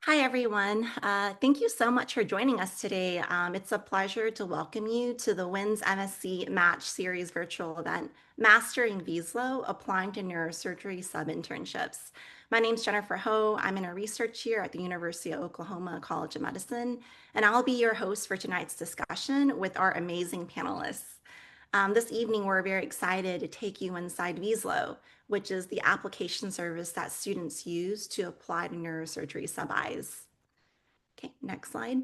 Hi, everyone. Thank you so much for joining us today. It's a pleasure to welcome you to the WINS MSc Match Series virtual event, Mastering VSLO, Applying to Neurosurgery Sub-Internships. My name is Jennifer Ho. I'm in a research here at the University of Oklahoma College of Medicine, and I'll be your host for tonight's discussion with our amazing panelists. This evening, we're very excited to take you inside VSLO, which is the application service that students use to apply to neurosurgery sub-Is. Okay, next slide.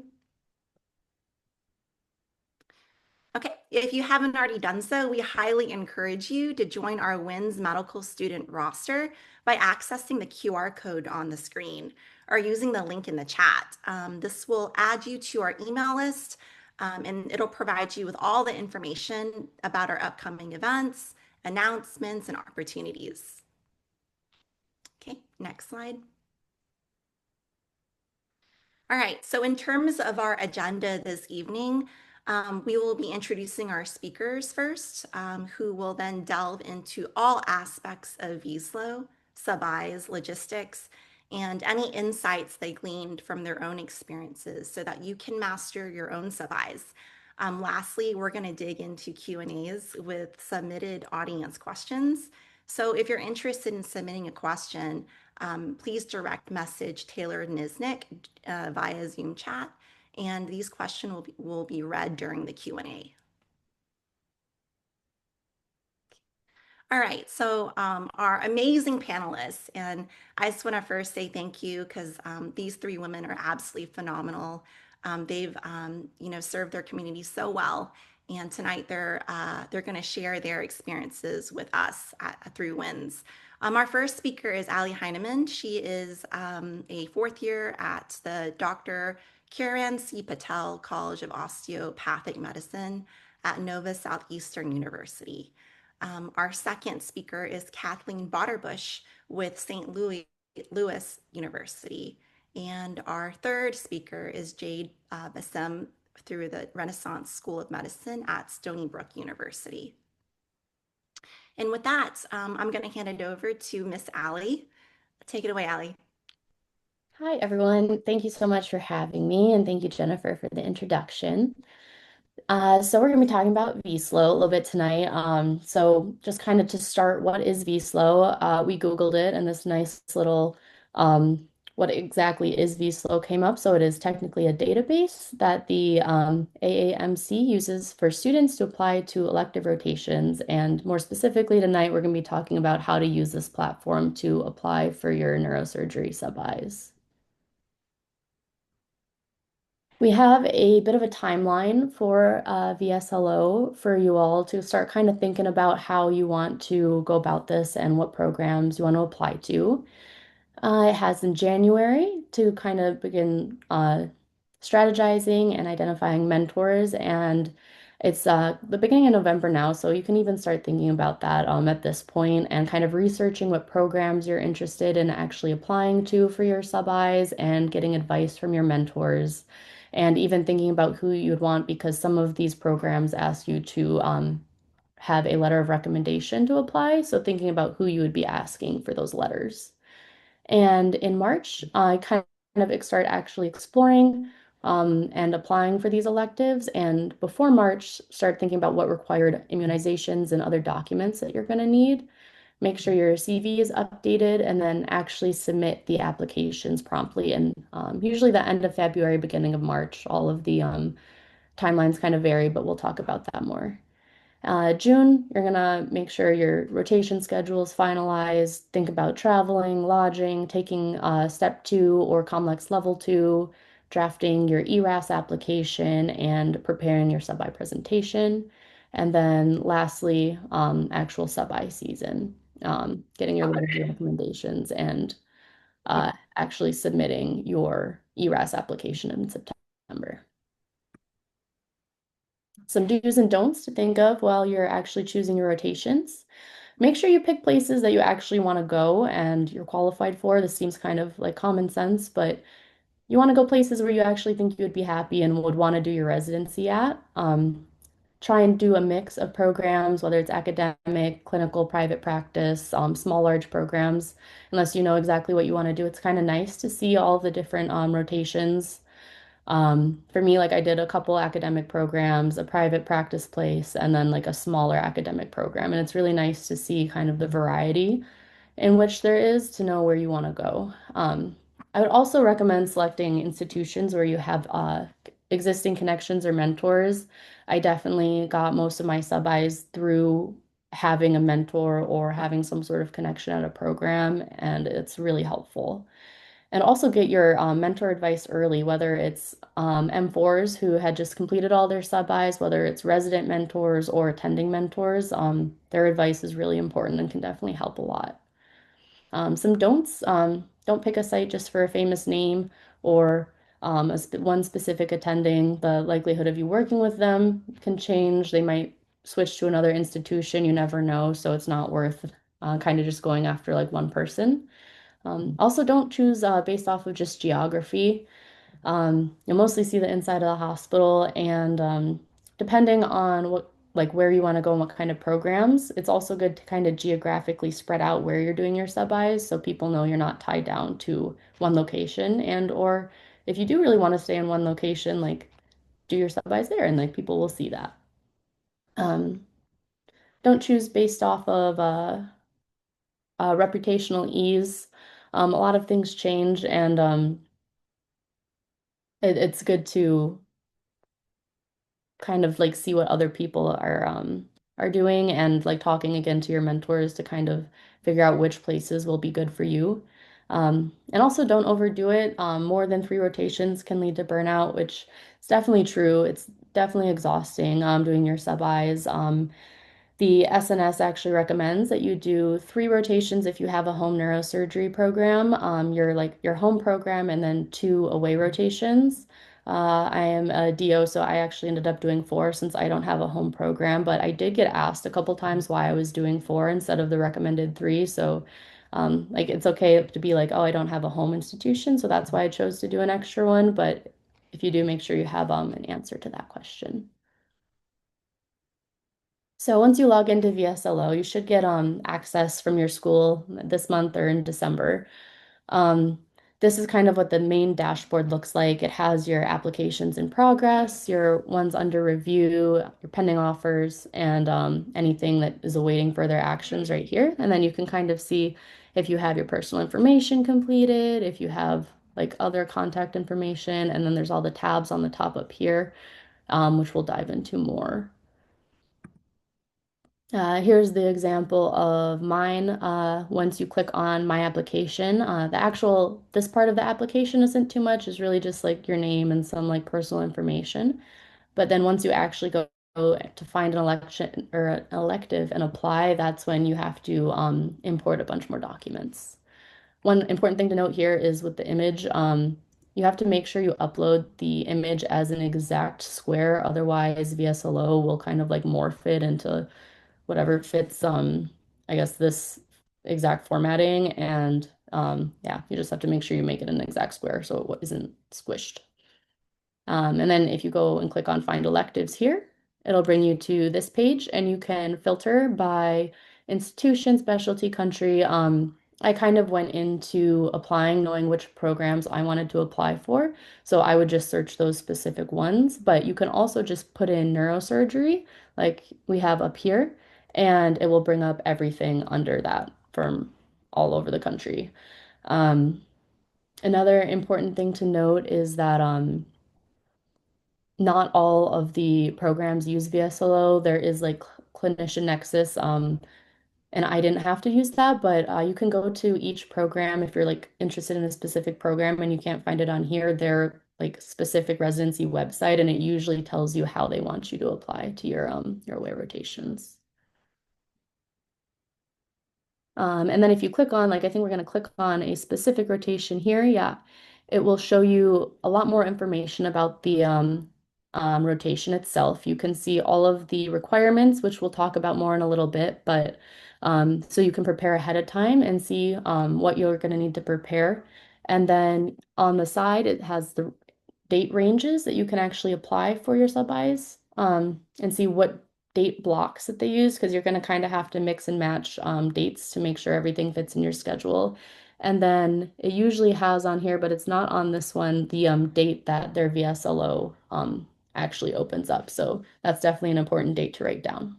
Okay, if you haven't already done so, we highly encourage you to join our WINS medical student roster by accessing the QR code on the screen or using the link in the chat. This will add you to our email list, and it'll provide you with all the information about our upcoming events, announcements, and opportunities. Okay, next slide. All right, so in terms of our agenda this evening, we will be introducing our speakers first, who will then delve into all aspects of VSLO, sub-Is, logistics, and any insights they gleaned from their own experiences so that you can master your own sub-Is. Lastly, we're going to dig into Q&As with submitted audience questions. So if you're interested in submitting a question, please direct message Taylor Nisnik via Zoom chat, and these questions will be read during the Q&A. All right, so our amazing panelists, and I just want to first say thank you because these three women are absolutely phenomenal. They've served their community so well, and tonight they're going to share their experiences with us through WINS. Our first speaker is Ali Heineman. She is a fourth year at the Dr. Kiran C. Patel College of Osteopathic Medicine at Nova Southeastern University. Our second speaker is Kathleen Botterbush with St. Louis University. And our third speaker is Jade Bassem through the Renaissance School of Medicine at Stony Brook University. And with that, I'm going to hand it over to Miss Ali. Take it away, Ali. Hi, everyone. Thank you so much for having me, and thank you, Jennifer, for the introduction. So we're going to be talking about VSLO a little bit tonight. So just kind of to start, what is VSLO? We Googled it, and this nice little what exactly is VSLO came up. So it is technically a database that the AAMC uses for students to apply to elective rotations. And more specifically, tonight we're going to be talking about how to use this platform to apply for your neurosurgery sub-Is. We have a bit of a timeline for VSLO for you all to start kind of thinking about how you want to go about this and what programs you want to apply to. It has in January to kind of begin strategizing and identifying mentors, and it's the beginning of November now, so you can even start thinking about that at this point and kind of researching what programs you're interested in actually applying to for your sub-Is and getting advice from your mentors, and even thinking about who you'd want because some of these programs ask you to have a letter of recommendation to apply, so thinking about who you would be asking for those letters. And in March, I kind of start actually exploring and applying for these electives. And before March, start thinking about what required immunizations and other documents that you're going to need. Make sure your CV is updated and then actually submit the applications promptly. And usually the end of February, beginning of March, all of the timelines kind of vary, but we'll talk about that more. June, you're gonna make sure your rotation schedule is finalized. Think about traveling, lodging, taking step 2 or COMLEX level 2, drafting your ERAS application, and preparing your sub-I presentation. And then lastly, actual sub-I season, getting your letter of recommendations and actually submitting your ERAS application in September. Some do's and don'ts to think of while you're actually choosing your rotations. Make sure you pick places that you actually want to go and you're qualified for. This seems kind of like common sense, but you want to go places where you actually think you would be happy and would want to do your residency at. try and do a mix of programs, whether it's academic, clinical, private practice, small, large programs. Unless you know exactly what you want to do, it's kind of nice to see all the different rotations. For me, like I did a couple academic programs, a private practice place, and then like a smaller academic program. And it's really nice to see kind of the variety in which there is to know where you want to go. I would also recommend selecting institutions where you have existing connections or mentors. I definitely got most of my sub-Is through having a mentor or having some sort of connection at a program, and it's really helpful. And also get your mentor advice early, whether it's M4s who had just completed all their sub-Is, whether it's resident mentors or attending mentors. Their advice is really important and can definitely help a lot. Some don'ts, don't pick a site just for a famous name or one specific attending. The likelihood of you working with them can change. They might switch to another institution. You never know. So it's not worth kind of just going after like one person. Also, don't choose based off of just geography. You'll mostly see the inside of the hospital, and depending on what, like where you want to go and what kind of programs, it's also good to kind of geographically spread out where you're doing your sub-Is so people know you're not tied down to one location, and or if you do really want to stay in one location, like do your sub-Is there, and like people will see that. Um, don't choose based off of reputational ease. A lot of things change, and it's good to kind of like see what other people are doing and like talking again to your mentors to kind of figure out which places will be good for you. And also don't overdo it. More than three rotations can lead to burnout, which is definitely true. It's definitely exhausting doing your sub-Is. The SNS actually recommends that you do three rotations if you have a home neurosurgery program, your home program, and then two away rotations. I am a DO, so I actually ended up doing four since I don't have a home program, but I did get asked a couple times why I was doing four instead of the recommended three. So, like it's okay to be like, oh, I don't have a home institution, so that's why I chose to do an extra one. But if you do, make sure you have an answer to that question. So once you log into VSLO, you should get access from your school this month or in December. Um, this is kind of what the main dashboard looks like. It has your applications in progress, your ones under review, your pending offers, and anything that is awaiting further actions right here. And then you can kind of see if you have your personal information completed, if you have like other contact information, and then there's all the tabs on the top up here, which we'll dive into more. Here's the example of mine. Once you click on my application, this part of the application isn't too much, it's really just like your name and some like personal information. But then once you actually go to find an election or an elective and apply, that's when you have to import a bunch more documents. One important thing to note here is with the image, you have to make sure you upload the image as an exact square, otherwise VSLO will kind of like morph it into whatever fits I guess this exact formatting and yeah, you just have to make sure you make it an exact square so it isn't squished. And then if you go and click on Find Electives here, it'll bring you to this page and you can filter by institution, specialty, country. I kind of went into applying knowing which programs I wanted to apply for. So I would just search those specific ones, but you can also just put in neurosurgery like we have up here, and it will bring up everything under that from all over the country. Um, Another important thing to note is that not all of the programs use VSLO. There is like Clinician Nexus, and I didn't have to use that, but you can go to each program if you're like interested in a specific program and you can't find it on here, their like specific residency website, and it usually tells you how they want you to apply to your away rotations. And then if you click on, like, I think we're going to click on a specific rotation here. Yeah, it will show you a lot more information about the rotation itself. You can see all of the requirements, which we'll talk about more in a little bit, but so you can prepare ahead of time and see what you're going to need to prepare. And then on the side, it has the date ranges that you can actually apply for your sub-Is. and see what date blocks that they use because you're going to kind of have to mix and match dates to make sure everything fits in your schedule. And then it usually has on here, but it's not on this one, the date that their VSLO actually opens up. So that's definitely an important date to write down.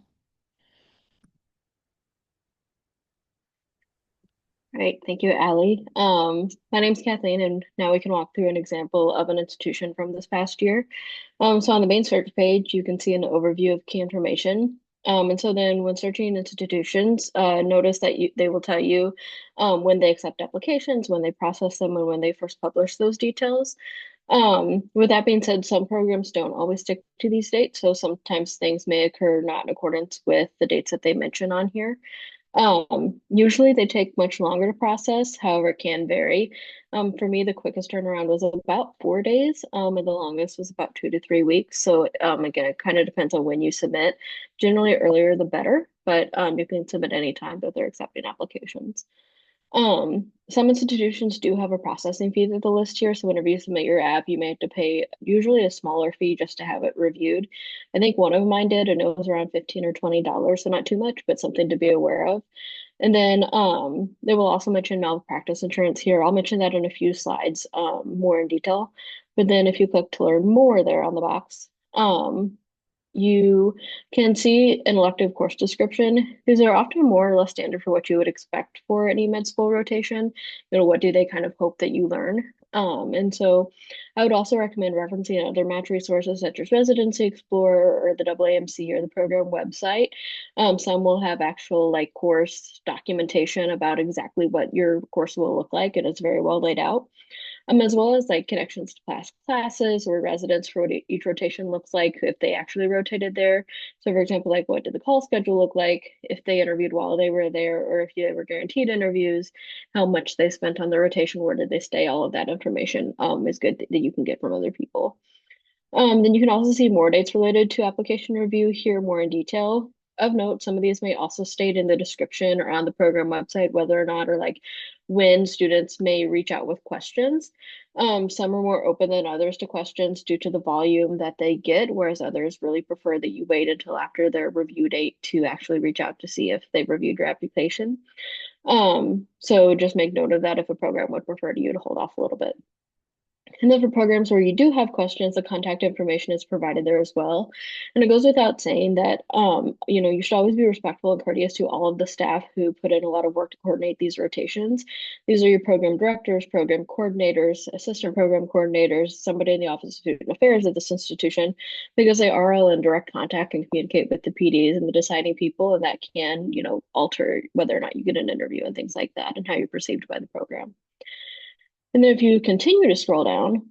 Right, thank you, Allie. My name's Kathleen, and now we can walk through an example of an institution from this past year. So on the main search page, you can see an overview of key information. And so then when searching institutions, notice that they will tell you when they accept applications, when they process them, and when they first publish those details. With that being said, some programs don't always stick to these dates, so sometimes things may occur not in accordance with the dates that they mention on here. Usually they take much longer to process, however, it can vary. For me, the quickest turnaround was about 4 days, and the longest was about 2 to 3 weeks. So, again, it kind of depends on when you submit. Generally, earlier the better, but you can submit anytime that they're accepting applications. Some institutions do have a processing fee that they'll list here. So whenever you submit your app, you may have to pay usually a smaller fee just to have it reviewed. I think one of mine did, and it was around $15 or $20, so not too much, but something to be aware of. And then they will also mention malpractice insurance here. I'll mention that in a few slides more in detail. But then if you click to learn more there on the box, you can see an elective course description. These are often more or less standard for what you would expect for any med school rotation. What do they kind of hope that you learn? And so I would also recommend referencing other match resources such as Residency Explorer or the AAMC or the program website. Some will have actual like course documentation about exactly what your course will look like, and it's very well laid out, as well as like connections to past classes or residents for what each rotation looks like if they actually rotated there. So, for example, like what did the call schedule look like if they interviewed while they were there, or if they were guaranteed interviews, how much they spent on the rotation, where did they stay? All of that information is good that you can get from other people. Then you can also see more dates related to application review here more in detail. Of note, some of these may also state in the description or on the program website whether or not or like when students may reach out with questions. Some are more open than others to questions due to the volume that they get, whereas others really prefer that you wait until after their review date to actually reach out to see if they've reviewed your application. So just make note of that if a program would prefer you to hold off a little bit. And then for programs where you do have questions, the contact information is provided there as well. And it goes without saying that, you should always be respectful and courteous to all of the staff who put in a lot of work to coordinate these rotations. These are your program directors, program coordinators, assistant program coordinators, somebody in the Office of Student Affairs at this institution, because they are all in direct contact and communicate with the PDs and the deciding people, and that can, alter whether or not you get an interview and things like that and how you're perceived by the program. And then if you continue to scroll down,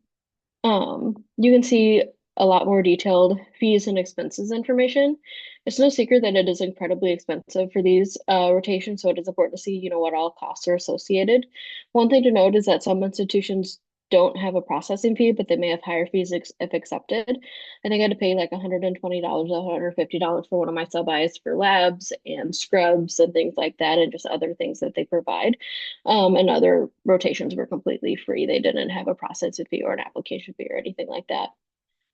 you can see a lot more detailed fees and expenses information. It's no secret that it is incredibly expensive for these rotations, so it is important to see, what all costs are associated. One thing to note is that some institutions don't have a processing fee, but they may have higher fees if accepted. I think I had to pay like $120, $150 for one of my sub-Is for labs and scrubs and things like that, and just other things that they provide. And other rotations were completely free. They didn't have a processing fee or an application fee or anything like that.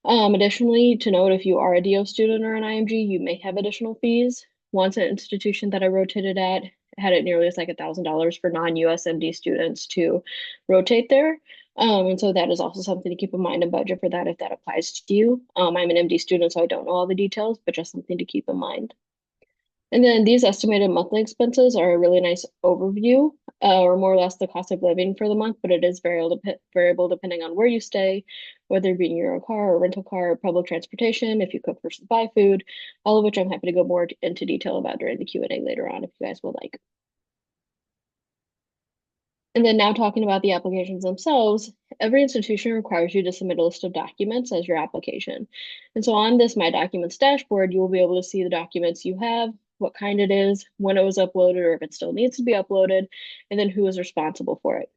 Additionally, to note, if you are a DO student or an IMG, you may have additional fees. Once an institution that I rotated at had it nearly as like $1,000 for non-USMD students to rotate there. And so that is also something to keep in mind and budget for that if that applies to you. I'm an MD student, so I don't know all the details, but just something to keep in mind. And then these estimated monthly expenses are a really nice overview, or more or less the cost of living for the month, but it is variable depending on where you stay, whether it be in your own car or rental car or public transportation, if you cook versus buy food, all of which I'm happy to go more into detail about during the Q&A later on if you guys would like. And then now talking about the applications themselves, every institution requires you to submit a list of documents as your application. And so on this My Documents dashboard, you will be able to see the documents you have, what kind it is, when it was uploaded, or if it still needs to be uploaded, and then who is responsible for it.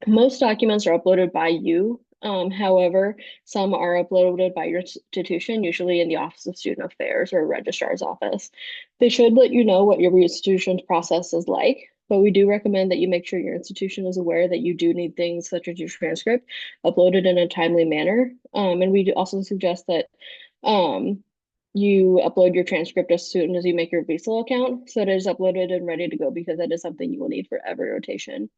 Most documents are uploaded by you. However, some are uploaded by your institution, usually in the Office of Student Affairs or registrar's office. They should let you know what your institution's process is like, but we do recommend that you make sure your institution is aware that you do need things such as your transcript uploaded in a timely manner. And we do also suggest that you upload your transcript as soon as you make your VSLO account, so it is uploaded and ready to go because that is something you will need for every rotation.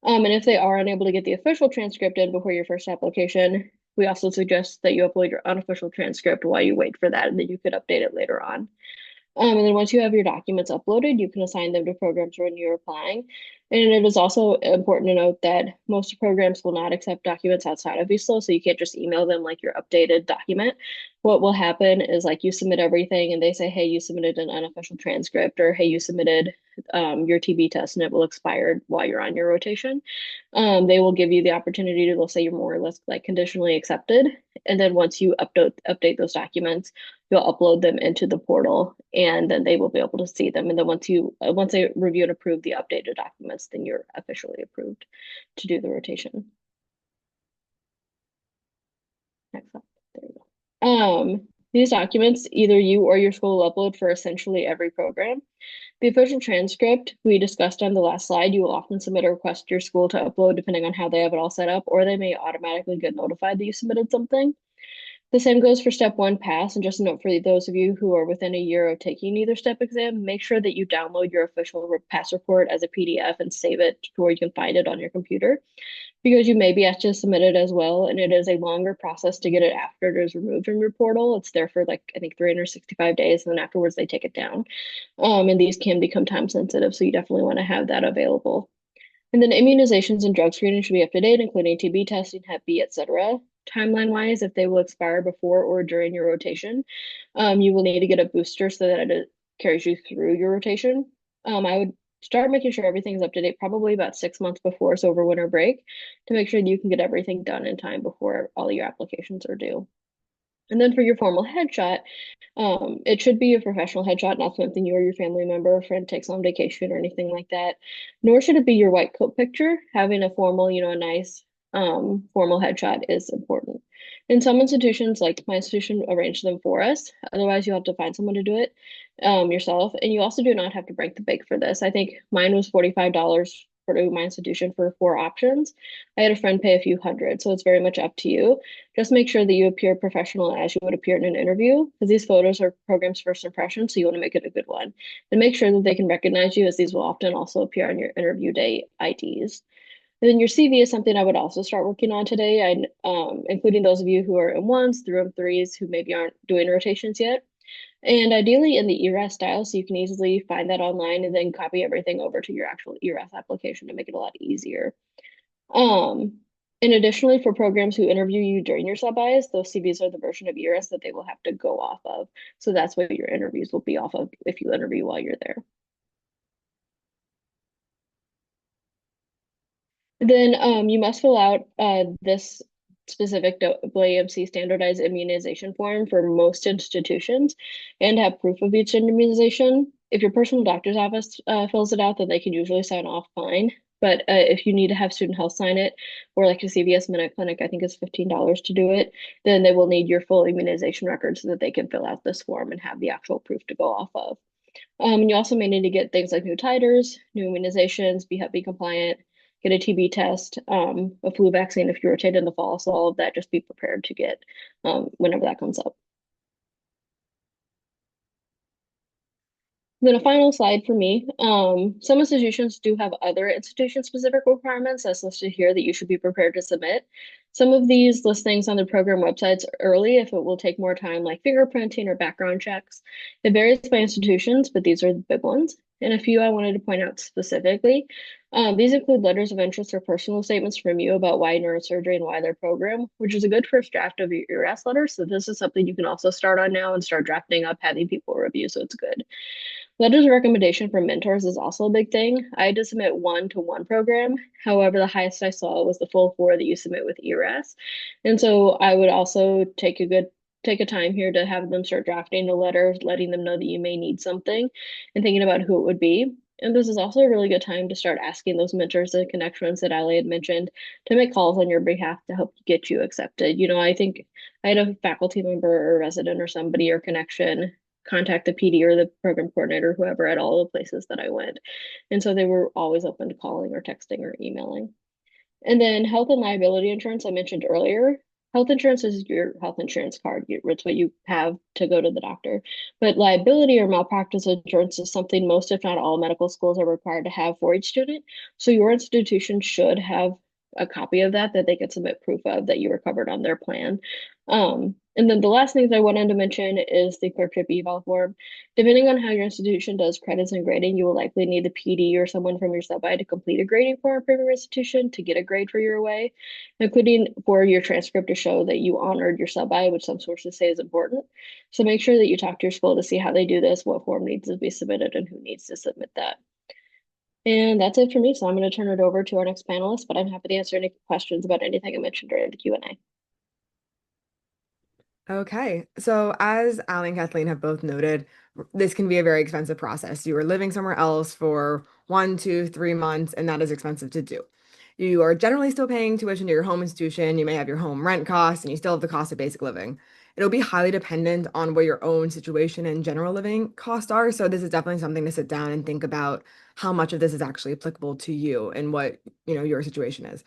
And if they are unable to get the official transcript in before your first application, we also suggest that you upload your unofficial transcript while you wait for that, and then you could update it later on. And then once you have your documents uploaded, you can assign them to programs when you're applying. And it is also important to note that most programs will not accept documents outside of VSLO, so you can't just email them like your updated document. What will happen is like you submit everything and they say, hey, you submitted an unofficial transcript, or hey, you submitted your TB test and it will expire while you're on your rotation. They will give you the opportunity to, they'll say you're more or less like conditionally accepted. And then once you update those documents, you'll upload them into the portal and then they will be able to see them. And then once they review and approve the updated documents, then you're officially approved to do the rotation. Next slide. There you go. These documents, either you or your school will upload for essentially every program. The official transcript we discussed on the last slide, you will often submit a request to your school to upload depending on how they have it all set up, or they may automatically get notified that you submitted something. The same goes for step one pass. And just a note for those of you who are within a year of taking either step exam, make sure that you download your official pass report as a PDF and save it to where you can find it on your computer, because you may be asked to submit it as well. And it is a longer process to get it after it is removed from your portal. It's there for like, I think 365 days. And then afterwards they take it down. And these can become time sensitive. So you definitely want to have that available. And then immunizations and drug screening should be up to date, including TB testing, Hep B, etc. Timeline wise, if they will expire before or during your rotation, you will need to get a booster so that it carries you through your rotation. I would start making sure everything's up to date probably about 6 months before, so over winter break, to make sure that you can get everything done in time before all your applications are due. And then for your formal headshot, it should be a professional headshot, not something you or your family member or friend takes on vacation or anything like that. Nor should it be your white coat picture. Having a formal, a nice formal headshot is important. In some institutions, like my institution, arrange them for us. Otherwise, you have to find someone to do it yourself. And you also do not have to break the bank for this. I think mine was $45 for my institution for 4 options. I had a friend pay a few hundred, so it's very much up to you. Just make sure that you appear professional as you would appear in an interview, because these photos are programs' first impression, so you want to make it a good one. And make sure that they can recognize you, as these will often also appear on your interview day IDs. And then your CV is something I would also start working on today, including those of you who are M1s through M3s who maybe aren't doing rotations yet. And ideally in the ERAS style, so you can easily find that online and then copy everything over to your actual ERAS application to make it a lot easier. Um, and additionally, for programs who interview you during your sub-Is, those CVs are the version of ERAS that they will have to go off of. So that's what your interviews will be off of if you interview while you're there. Then you must fill out this specific AAMC standardized immunization form for most institutions and have proof of each immunization. If your personal doctor's office fills it out, then they can usually sign off fine. But if you need to have student health sign it, or like a CVS Minute Clinic, I think it's $15 to do it, then they will need your full immunization record so that they can fill out this form and have the actual proof to go off of. And you also may need to get things like new titers, new immunizations, be Hep B compliant, get a TB test, a flu vaccine if you rotate in the fall. So all of that, just be prepared to get whenever that comes up. Then a final slide for me. Some institutions do have other institution-specific requirements as listed here that you should be prepared to submit. Some of these list things on the program websites early if it will take more time, like fingerprinting or background checks. It varies by institutions, but these are the big ones. And a few I wanted to point out specifically. These include letters of interest or personal statements from you about why neurosurgery and why their program, which is a good first draft of your ERAS letter. So this is something you can also start on now and start drafting up, having people review, so it's good. Letters of recommendation from mentors is also a big thing. I had to submit 1 to 1 program. However, the highest I saw was the full 4 that you submit with ERAS. And so I would also take a time here to have them start drafting a letter, letting them know that you may need something and thinking about who it would be. And this is also a really good time to start asking those mentors and connections that Ali had mentioned to make calls on your behalf to help get you accepted. I think I had a faculty member or resident or somebody or connection contact the PD or the program coordinator, whoever, at all the places that I went. And so they were always open to calling or texting or emailing. And then health and liability insurance I mentioned earlier. health insurance is your health insurance card. It's what you have to go to the doctor. But liability or malpractice insurance is something most, if not all, medical schools are required to have for each student. So your institution should have a copy of that they could submit proof of that you were covered on their plan. And then the last things I wanted to mention is the clerkship eval form. Depending on how your institution does credits and grading, you will likely need the PD or someone from your sub-I to complete a grading form from your institution to get a grade for your away, including for your transcript to show that you honored your sub-I, which some sources say is important. So make sure that you talk to your school to see how they do this, what form needs to be submitted, and who needs to submit that. And that's it for me. So I'm going to turn it over to our next panelist, but I'm happy to answer any questions about anything I mentioned during the Q&A. Okay, so as Ali and Kathleen have both noted, this can be a very expensive process. You are living somewhere else for 1, 2, 3 months, and that is expensive to do. You are generally still paying tuition to your home institution. You may have your home rent costs, and you still have the cost of basic living. It'll be highly dependent on what your own situation and general living costs are. So this is definitely something to sit down and think about how much of this is actually applicable to you and what, your situation is.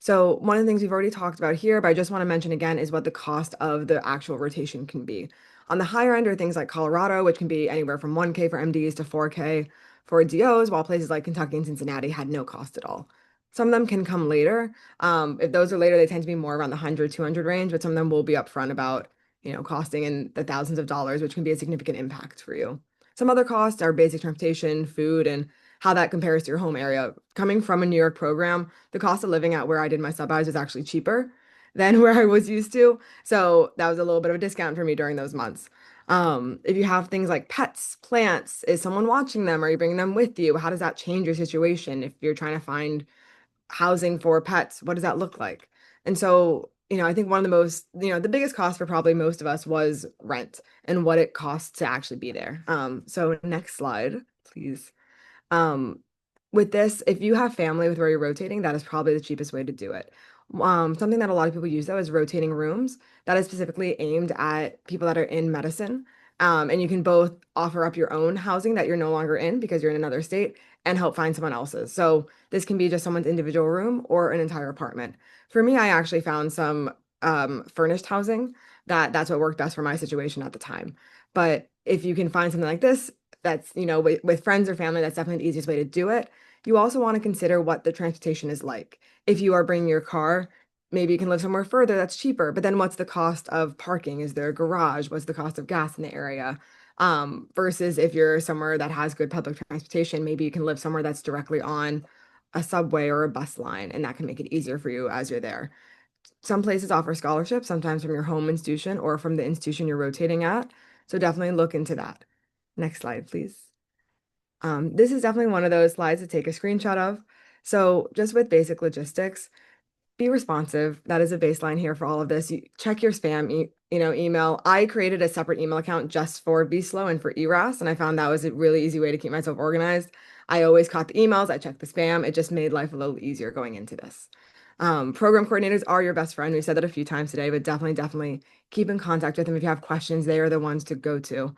So one of the things we've already talked about here, but I just want to mention again, is what the cost of the actual rotation can be. On the higher end are things like Colorado, which can be anywhere from 1K for MDs to 4K for DOs, while places like Kentucky and Cincinnati had no cost at all. Some of them can come later. If those are later, they tend to be more around the 100, 200 range, but some of them will be upfront about, costing in the thousands of dollars, which can be a significant impact for you. Some other costs are basic transportation, food, and how that compares to your home area. Coming from a New York program, the cost of living at where I did my sub-Is was actually cheaper than where I was used to. So that was a little bit of a discount for me during those months. If you have things like pets, plants, is someone watching them? Are you bringing them with you? How does that change your situation? If you're trying to find housing for pets, what does that look like? And so, I think one of the most, the biggest cost for probably most of us was rent and what it costs to actually be there. So next slide, please. Um, with this, if you have family with where you're rotating, that is probably the cheapest way to do it. Something that a lot of people use though is rotating rooms. That is specifically aimed at people that are in medicine. And you can both offer up your own housing that you're no longer in because you're in another state and help find someone else's. So this can be just someone's individual room or an entire apartment. For me, I actually found some furnished housing that's what worked best for my situation at the time. But if you can find something like this, that's, with friends or family, that's definitely the easiest way to do it. You also want to consider what the transportation is like. If you are bringing your car, maybe you can live somewhere further that's cheaper, but then what's the cost of parking? Is there a garage? What's the cost of gas in the area? Versus if you're somewhere that has good public transportation, maybe you can live somewhere that's directly on a subway or a bus line, and that can make it easier for you as you're there. Some places offer scholarships, sometimes from your home institution or from the institution you're rotating at. So definitely look into that. Next slide, please. This is definitely one of those slides to take a screenshot of. So just with basic logistics, be responsive. That is a baseline here for all of this. You check your spam, email. I created a separate email account just for VSLO and for ERAS, and I found that was a really easy way to keep myself organized. I always caught the emails. I checked the spam. It just made life a little easier going into this. Program coordinators are your best friend. We said that a few times today, but definitely keep in contact with them. If you have questions, they are the ones to go to.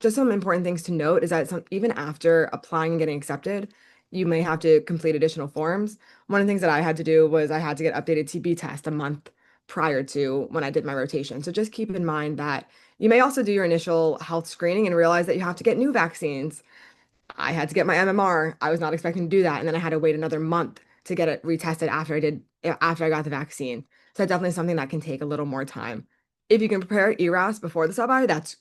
Just some important things to note is that even after applying and getting accepted, you may have to complete additional forms. One of the things that I had to do was I had to get updated TB test a month prior to when I did my rotation. So just keep in mind that you may also do your initial health screening and realize that you have to get new vaccines. I had to get my MMR. I was not expecting to do that. And then I had to wait another month to get it retested after I got the vaccine. So that's definitely something that can take a little more time. If you can prepare ERAS before the sub-I, that's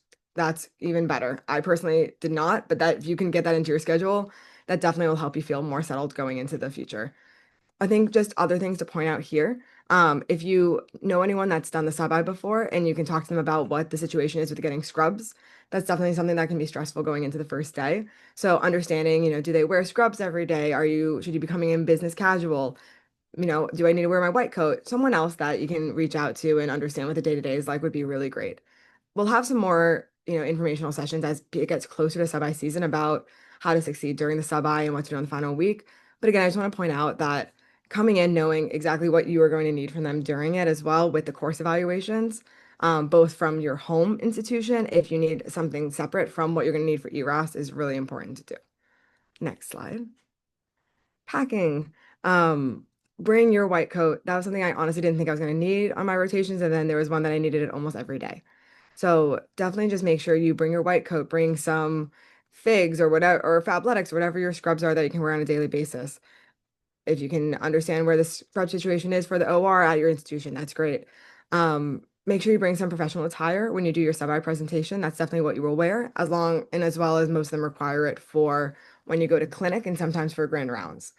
even better. I personally did not, but that if you can get that into your schedule, that definitely will help you feel more settled going into the future. I think just other things to point out here. If you know anyone that's done the sub-I before and you can talk to them about what the situation is with getting scrubs, that's definitely something that can be stressful going into the first day. So understanding, do they wear scrubs every day? Should you be coming in business casual? Do I need to wear my white coat? Someone else that you can reach out to and understand what the day-to-day is like would be really great. We'll have some more, informational sessions as it gets closer to sub-I season about how to succeed during the sub-I and what to do on the final week. But again, I just want to point out that coming in knowing exactly what you are going to need from them during it as well with the course evaluations, both from your home institution, if you need something separate from what you're going to need for ERAS is really important to do. Next slide. Packing. bring your white coat. That was something I honestly didn't think I was going to need on my rotations. And then there was one that I needed it almost every day. So definitely just make sure you bring your white coat, bring some figs or whatever, or Fabletics, or whatever your scrubs are that you can wear on a daily basis. If you can understand where the scrub situation is for the OR at your institution, that's great. Make sure you bring some professional attire when you do your sub-I presentation. That's definitely what you will wear, as long and as well as most of them require it for when you go to clinic and sometimes for grand rounds.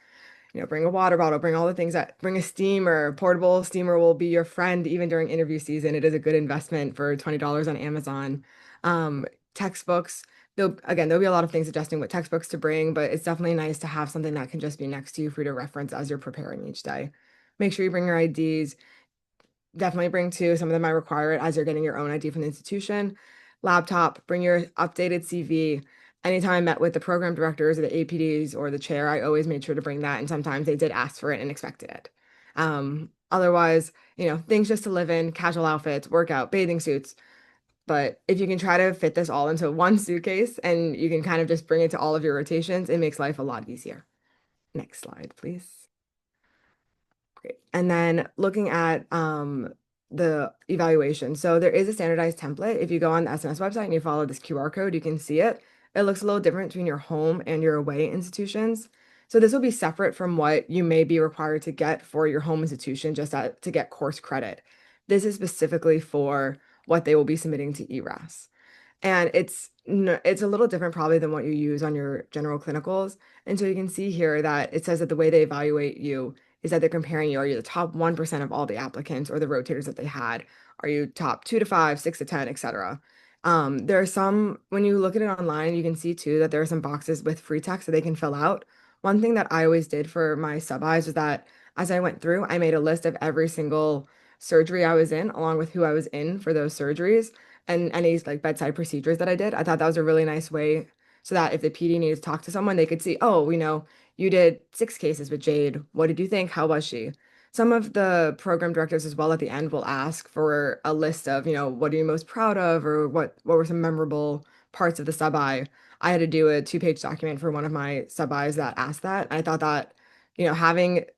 Bring a water bottle, bring all the things bring a steamer. Portable steamer will be your friend even during interview season. It is a good investment for $20 on Amazon. Um, Textbooks, there'll be a lot of things suggesting what textbooks to bring, but it's definitely nice to have something that can just be next to you for you to reference as you're preparing each day. Make sure you bring your IDs. Definitely bring two. Some of them might require it as you're getting your own ID from the institution. Laptop, bring your updated CV. Anytime I met with the program directors or the APDs or the chair, I always made sure to bring that. And sometimes they did ask for it and expected it. Otherwise, things just to live in, casual outfits, workout, bathing suits. But if you can try to fit this all into one suitcase and you can kind of just bring it to all of your rotations, it makes life a lot easier. Next slide, please. Great. And then looking at the evaluation. So there is a standardized template. If you go on the SNS website and you follow this QR code, you can see it. It looks a little different between your home and your away institutions. So this will be separate from what you may be required to get for your home institution to get course credit. This is specifically for what they will be submitting to ERAS. And it's a little different probably than what you use on your general clinicals. And so you can see here that it says that the way they evaluate you is that they're comparing you. Are you the top 1% of all the applicants or the rotators that they had? Are you top 2 to 5, 6 to 10, etc.? There are some, when you look at it online, you can see too that there are some boxes with free text that they can fill out. One thing that I always did for my sub-Is was that as I went through, I made a list of every single surgery I was in, along with who I was in for those surgeries and any like bedside procedures that I did. I thought that was a really nice way so that if the PD needed to talk to someone, they could see, oh, you did 6 cases with Jade. What did you think? How was she? Some of the program directors as well at the end will ask for a list of, what are you most proud of or what were some memorable parts of the sub-I. I had to do a 2-page document for one of my sub-Is that asked that. I thought that,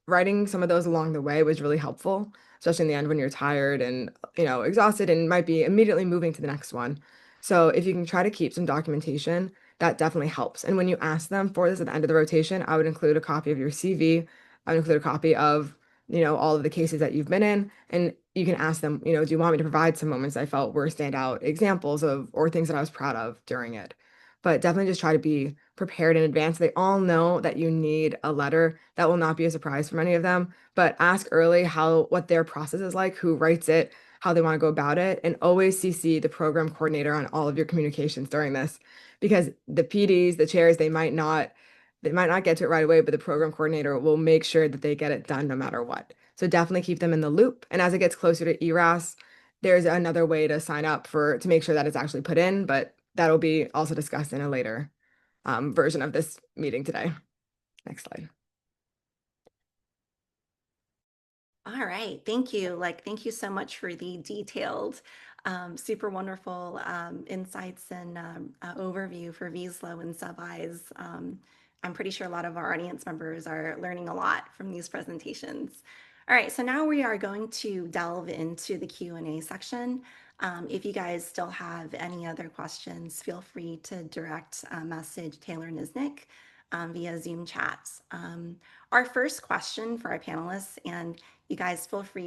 writing some of those along the way was really helpful, especially in the end when you're tired and, exhausted and might be immediately moving to the next one. So if you can try to keep some documentation, that definitely helps. And when you ask them for this at the end of the rotation, I would include a copy of your CV. I would include a copy of, all of the cases that you've been in. And you can ask them, do you want me to provide some moments I felt were standout examples of, or things that I was proud of during it? But definitely just try to be prepared in advance. They all know that you need a letter. That will not be a surprise for many of them, but ask early what their process is like, who writes it, how they want to go about it, and always CC the program coordinator on all of your communications during this because the PDs, the chairs, they might not get to it right away, but the program coordinator will make sure that they get it done no matter what. So definitely keep them in the loop. And as it gets closer to ERAS, there's another way to sign up to make sure that it's actually put in, but that'll be also discussed in a later version of this meeting today. Next slide. All right, thank you. Thank you so much for the detailed, super wonderful insights and overview for VSLO and sub-Is. I'm pretty sure a lot of our audience members are learning a lot from these presentations. All right, so now we are going to delve into the Q&A section. If you guys still have any other questions, feel free to direct a message Taylor Nisnik via Zoom chats. Our first question for our panelists, and you guys feel free